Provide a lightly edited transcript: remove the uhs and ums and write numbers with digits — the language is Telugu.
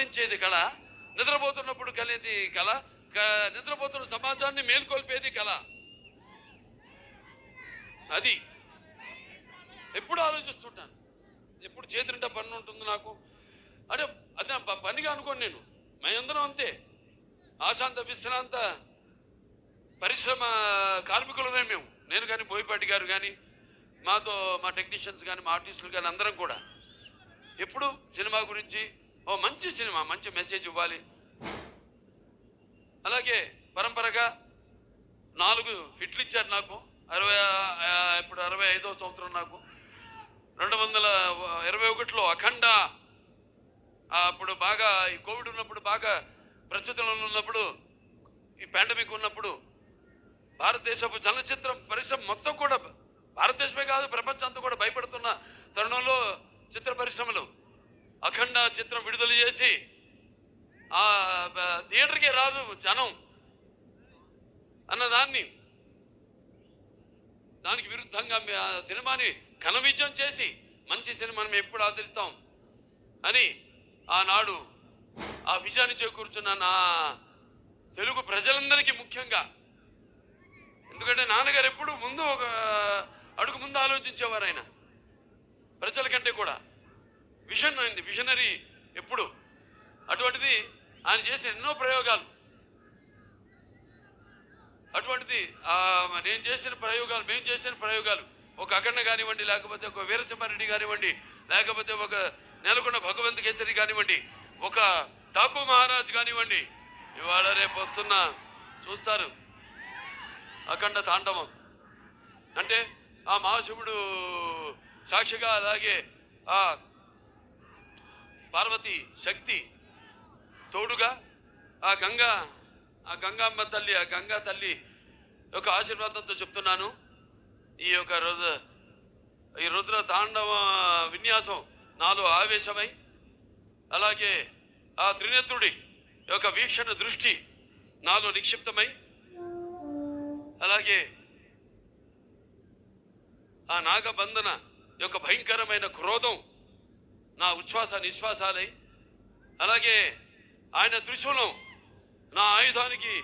కదిలించేది కళ, నిద్రపోతున్నప్పుడు కలిగేది కళ, నిద్రపోతున్న సమాజాన్ని మేల్కొల్పేది కళ. అది ఎప్పుడు ఆలోచిస్తుంటాను. ఎప్పుడు చేతినింట పన్ను ఉంటుంది నాకు అంటే అది పనిగా అనుకోను నేను. మేమందరం అంతే, ఆశాంత విశ్రాంత పరిశ్రమ కార్మికులమే మేము. నేను కానీ, బోయపాటి గారు కానీ, మాతో మా టెక్నీషియన్స్ కానీ, మా ఆర్టిస్టులు కానీ అందరం కూడా ఎప్పుడు సినిమా గురించి, ఓ మంచి సినిమా, మంచి మెసేజ్ ఇవ్వాలి. అలాగే పరంపరగా 4 హిట్లు ఇచ్చారు నాకు. ఇప్పుడు 65వ సంవత్సరం నాకు. 2021లో అఖండ, అప్పుడు బాగా ఈ కోవిడ్ ఉన్నప్పుడు, బాగా ప్రస్తుతంలో ఉన్నప్పుడు, ఈ పాండమిక్ ఉన్నప్పుడు భారతదేశపు చలనచిత్ర పరిశ్రమ మొత్తం కూడా, భారతదేశమే కాదు ప్రపంచం అంతా కూడా భయపడుతున్న తరుణంలో చిత్ర పరిశ్రమలు అఖండ చిత్రం విడుదల చేసి ఆ థియేటర్కే రాదు జనం అన్నదాన్ని, దానికి విరుద్ధంగా సినిమాని ఘన విజయం చేసి మంచి సినిమాని మేము ఎప్పుడు ఆదరిస్తాం అని ఆనాడు ఆ విజయాన్ని చేకూర్చున్న నా తెలుగు ప్రజలందరికీ ముఖ్యంగా, ఎందుకంటే నాన్నగారు ఎప్పుడు ముందు ఒక అడుగు ముందు ఆలోచించేవారు. ఆయన ప్రజల కంటే కూడా విజన్ అయింది, విజనరీ ఎప్పుడు. అటువంటిది ఆయన చేసిన ఎన్నో ప్రయోగాలు, అటువంటిది నేను చేసిన ప్రయోగాలు, మేము చేసిన ప్రయోగాలు, ఒక అఖండ కానివ్వండి, లేకపోతే ఒక వీరసింహారెడ్డి కానివ్వండి, లేకపోతే ఒక నెలకొండ భగవంత్ కేసరి కానివ్వండి, ఒక ఠాకూ మహారాజ్ కానివ్వండి, ఇవాళ రేపు వస్తున్న చూస్తారు అఖండ తాండవం. అంటే ఆ మహాశివుడు సాక్షిగా, అలాగే ఆ పార్వతి శక్తి తోడుగా, ఆ గంగామ్మ తల్లి, ఆ గంగా తల్లి యొక్క ఆశీర్వాదంతో చెప్తున్నాను. ఈ యొక్క రుద్ర తాండవ విన్యాసం నాలో ఆవేశమై, అలాగే ఆ త్రినేత్రుడి యొక్క వీక్షణ దృష్టి నాలో నిక్షిప్తమై, అలాగే ఆ నాగబంధన యొక్క భయంకరమైన క్రోధం నా ఉచ్ఛ్వాస నిశ్వాసాలై, అలాగే ఆయన త్రిశూలం నా ఆయుధానికి